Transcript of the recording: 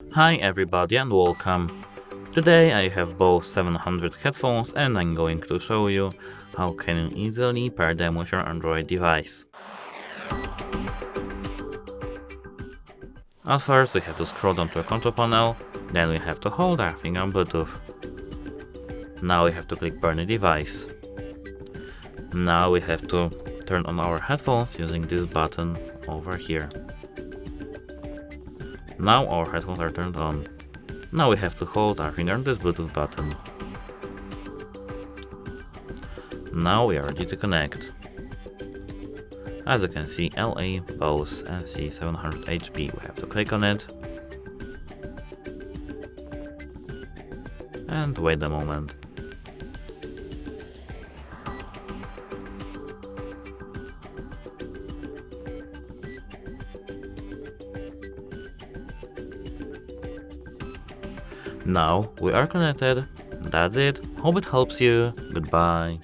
Hi everybody and welcome. Today I have both 700 headphones and I'm going to show you how can you easily pair them with your Android device. At first we have to scroll down to a control panel, then we have to hold our finger on Bluetooth. Now we have to click pair new device. Now we have to turn on our headphones using this button over here. Now our headphones are turned on. Now we have to hold our finger on this Bluetooth button. Now we are ready to connect. As you can see, LA, BOSE NC700HB, we have to click on it. And wait a moment. Now we are connected. That's it. Hope it helps you. Goodbye.